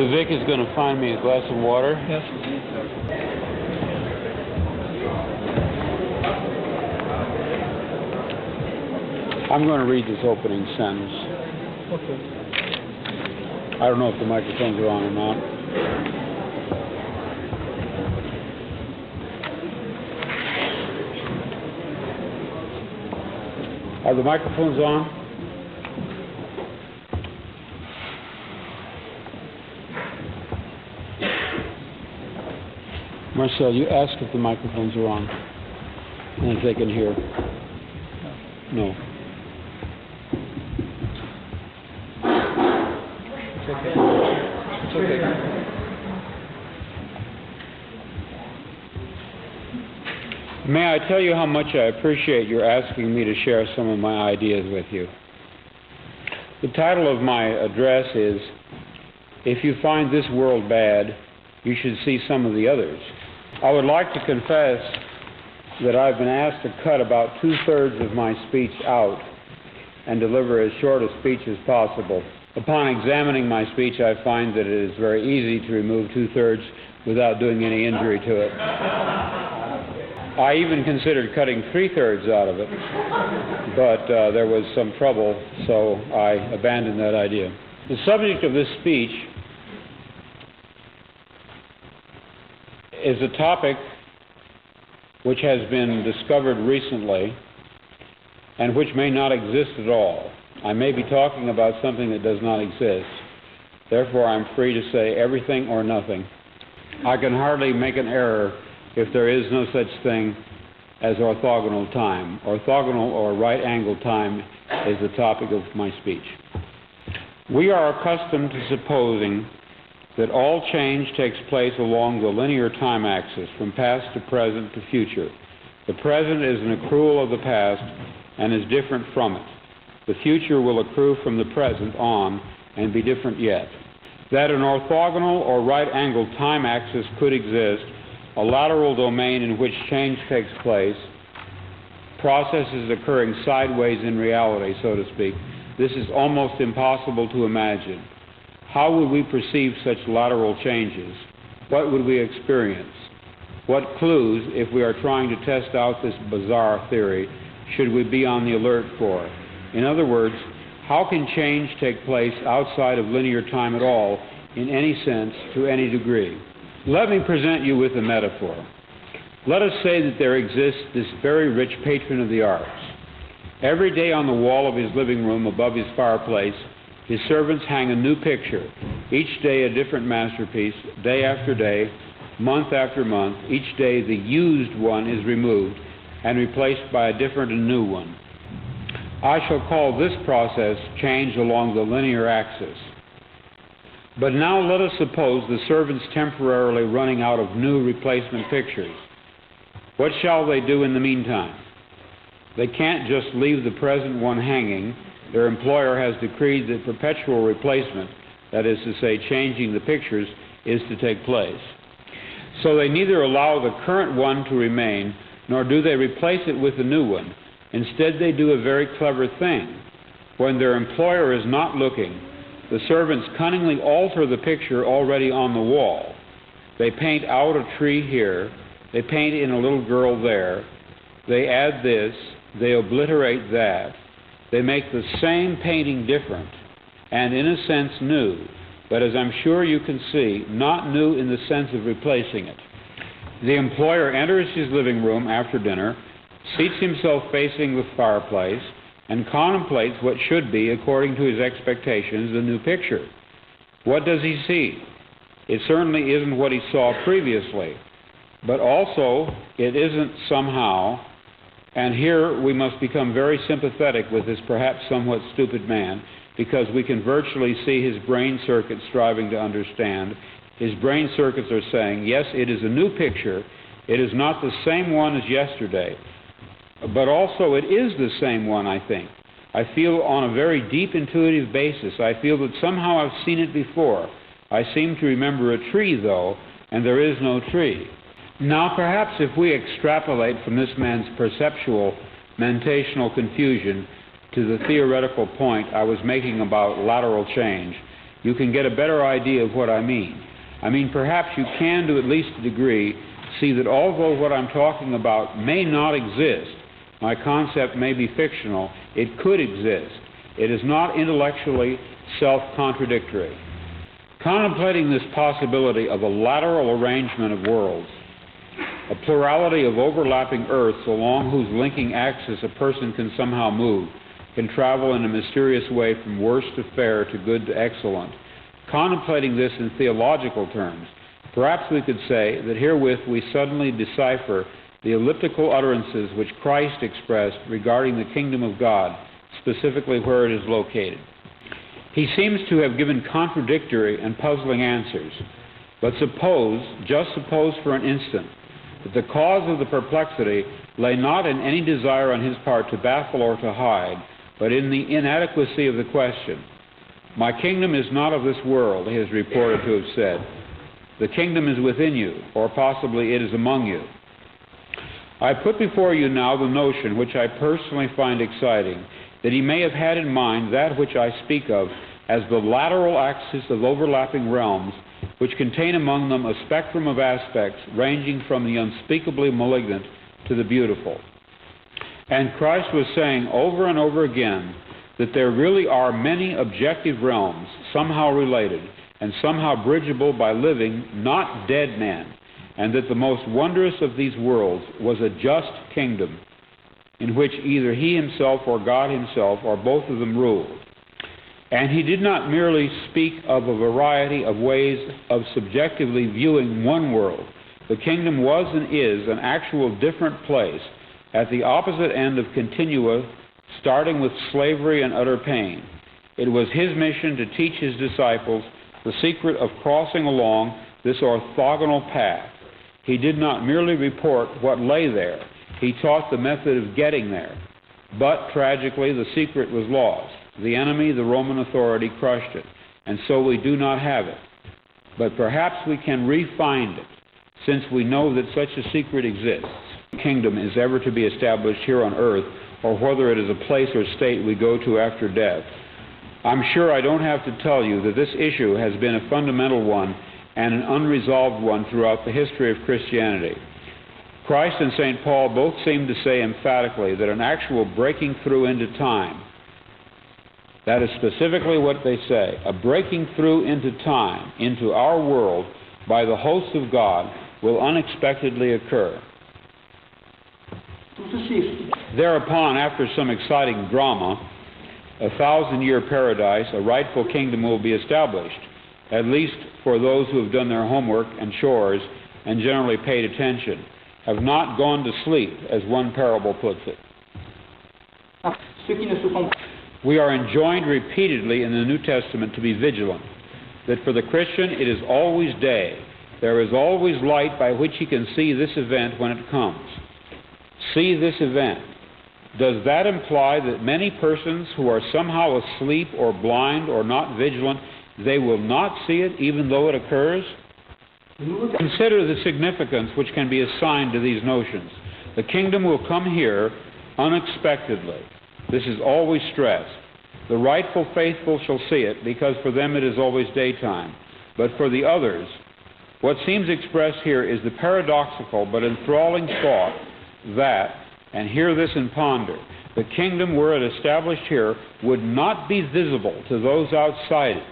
Vic is going to find me a glass of water. Yes. I'm going to read this opening sentence. Okay. I don't know if the microphones are on or not. Are the microphones on? Marcel, you ask if the microphones are on and if they can hear. No. It's okay. It's okay. May I tell you how much I appreciate your asking me to share some of my ideas with you. The title of my address is, If You Find This World Bad, You Should See Some of the Others. I would like to confess that I've been asked to cut about 2/3 of my speech out and deliver as short a speech as possible. Upon examining my speech, I find that it is very easy to remove 2/3 without doing any injury to it. I even considered cutting 3/3 out of it, but there was some trouble, so I abandoned that idea. The subject of this speech is a topic which has been discovered recently and which may not exist at all. I may be talking about something that does not exist. Therefore, I'm free to say everything or nothing. I can hardly make an error if there is no such thing as orthogonal time. Orthogonal or right-angled time is the topic of my speech. We are accustomed to supposing that all change takes place along the linear time axis, from past to present to future. The present is an accrual of the past and is different from it. The future will accrue from the present on and be different yet. That an orthogonal or right-angled time axis could exist, a lateral domain in which change takes place, processes occurring sideways in reality, so to speak, this is almost impossible to imagine. How would we perceive such lateral changes? What would we experience? What clues, if we are trying to test out this bizarre theory, should we be on the alert for? In other words, how can change take place outside of linear time at all, in any sense, to any degree? Let me present you with a metaphor. Let us say that there exists this very rich patron of the arts. Every day on the wall of his living room above his fireplace, his servants hang a new picture, each day a different masterpiece, day after day, month after month. Each day the used one is removed and replaced by a different and new one. I shall call this process change along the linear axis. But now let us suppose the servants temporarily running out of new replacement pictures. What shall they do in the meantime? They can't just leave the present one hanging. Their employer has decreed that perpetual replacement, that is to say, changing the pictures, is to take place. So they neither allow the current one to remain, nor do they replace it with a new one. Instead, they do a very clever thing. When their employer is not looking, the servants cunningly alter the picture already on the wall. They paint out a tree here, they paint in a little girl there, they add this, they obliterate that. They make the same painting different, and in a sense new, but as I'm sure you can see, not new in the sense of replacing it. The employer enters his living room after dinner, seats himself facing the fireplace, and contemplates what should be, according to his expectations, the new picture. What does he see? It certainly isn't what he saw previously, but also it isn't somehow. And here we must become very sympathetic with this perhaps somewhat stupid man, because we can virtually see his brain circuits striving to understand. His brain circuits are saying, yes, it is a new picture. It is not the same one as yesterday. But also it is the same one, I think. I feel on a very deep intuitive basis. I feel that somehow I've seen it before. I seem to remember a tree, though, and there is no tree. Now, perhaps if we extrapolate from this man's perceptual, mentational confusion to the theoretical point I was making about lateral change, you can get a better idea of what I mean. I mean, perhaps you can, to at least a degree, see that although what I'm talking about may not exist, my concept may be fictional, it could exist. It is not intellectually self-contradictory. Contemplating this possibility of a lateral arrangement of worlds, a plurality of overlapping Earths along whose linking axis a person can somehow move, can travel in a mysterious way from worse to fair to good to excellent. Contemplating this in theological terms, perhaps we could say that herewith we suddenly decipher the elliptical utterances which Christ expressed regarding the kingdom of God, specifically where it is located. He seems to have given contradictory and puzzling answers, but just suppose for an instant, that the cause of the perplexity lay not in any desire on his part to baffle or to hide, but in the inadequacy of the question. My kingdom is not of this world, he is reported to have said. The kingdom is within you, or possibly it is among you. I put before you now the notion, which I personally find exciting, that he may have had in mind that which I speak of as the lateral axis of overlapping realms, which contain among them a spectrum of aspects ranging from the unspeakably malignant to the beautiful. And Christ was saying over and over again that there really are many objective realms, somehow related, and somehow bridgeable by living, not dead men, and that the most wondrous of these worlds was a just kingdom, in which either he himself or God himself or both of them ruled. And he did not merely speak of a variety of ways of subjectively viewing one world. The kingdom was and is an actual different place at the opposite end of continua, starting with slavery and utter pain. It was his mission to teach his disciples the secret of crossing along this orthogonal path. He did not merely report what lay there. He taught the method of getting there. But, tragically, the secret was lost. The enemy, the Roman authority, crushed it, and so we do not have it. But perhaps we can re-find it, since we know that such a secret exists. The kingdom is ever to be established here on earth, or whether it is a place or state we go to after death. I'm sure I don't have to tell you that this issue has been a fundamental one and an unresolved one throughout the history of Christianity. Christ and St. Paul both seem to say emphatically that an actual breaking through into time, that is specifically what they say, a breaking through into time, into our world, by the hosts of God, will unexpectedly occur. Thereupon, after some exciting drama, a 1,000-year paradise, a rightful kingdom will be established, at least for those who have done their homework and chores and generally paid attention, have not gone to sleep, as one parable puts it. We are enjoined repeatedly in the New Testament to be vigilant, that for the Christian it is always day. There is always light by which he can see this event when it comes. See this event. Does that imply that many persons who are somehow asleep or blind or not vigilant, they will not see it even though it occurs? Consider the significance which can be assigned to these notions. The kingdom will come here unexpectedly. This is always stressed. The rightful faithful shall see it, because for them it is always daytime. But for the others, what seems expressed here is the paradoxical but enthralling thought that, and hear this and ponder, the kingdom, were it established here, would not be visible to those outside it.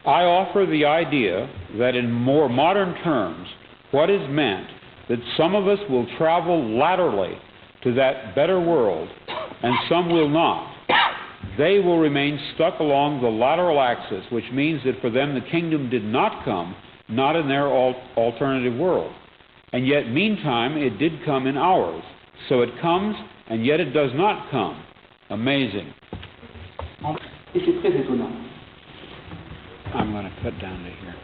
I offer the idea that in more modern terms, what is meant, that some of us will travel laterally to that better world, and some will not. They will remain stuck along the lateral axis, which means that for them the kingdom did not come, not in their alternative world. And yet, meantime, it did come in ours. So it comes, and yet it does not come. Amazing. I'm going to cut down to here.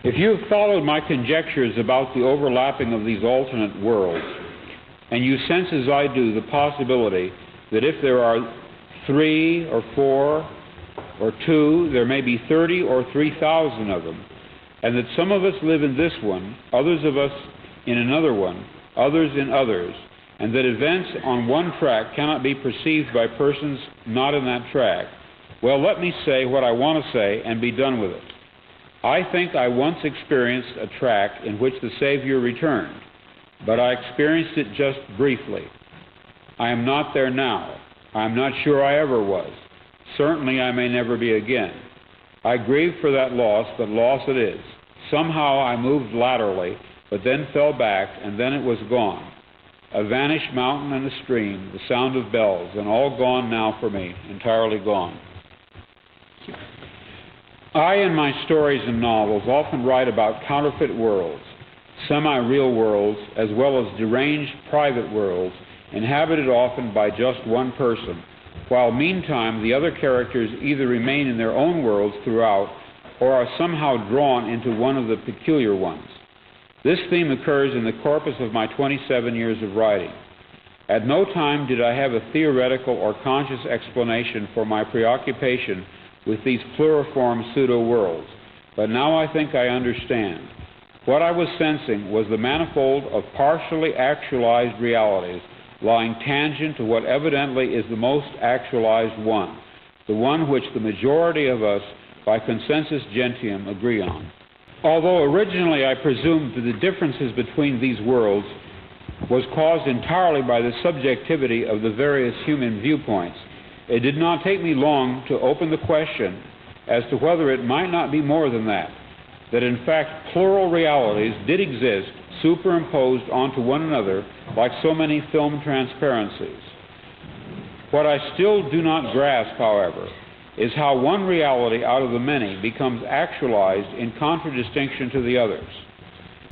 If you have followed my conjectures about the overlapping of these alternate worlds, and you sense as I do the possibility that if there are 3 or 4 or 2, there may be 30 or 3,000 of them, and that some of us live in this one, others of us in another one, others in others, and that events on one track cannot be perceived by persons not in that track, Well, let me say what I want to say and be done with it. I think I once experienced a track in which the Savior returned, but I experienced it just briefly. I am not there now. I am not sure I ever was. Certainly I may never be again. I grieve for that loss, but loss it is. Somehow I moved laterally, but then fell back, and then it was gone. A vanished mountain and a stream, the sound of bells, and all gone now for me, entirely gone. I, in my stories and novels, often write about counterfeit worlds, semi-real worlds, as well as deranged private worlds, inhabited often by just one person, while meantime the other characters either remain in their own worlds throughout or are somehow drawn into one of the peculiar ones. This theme occurs in the corpus of my 27 years of writing. At no time did I have a theoretical or conscious explanation for my preoccupation with these pluriform pseudo-worlds, but now I think I understand. What I was sensing was the manifold of partially actualized realities lying tangent to what evidently is the most actualized one, the one which the majority of us, by consensus gentium, agree on. Although originally I presumed that the differences between these worlds was caused entirely by the subjectivity of the various human viewpoints, it did not take me long to open the question as to whether it might not be more than that in fact plural realities did exist superimposed onto one another like so many film transparencies. What I still do not grasp, however, is how one reality out of the many becomes actualized in contradistinction to the others.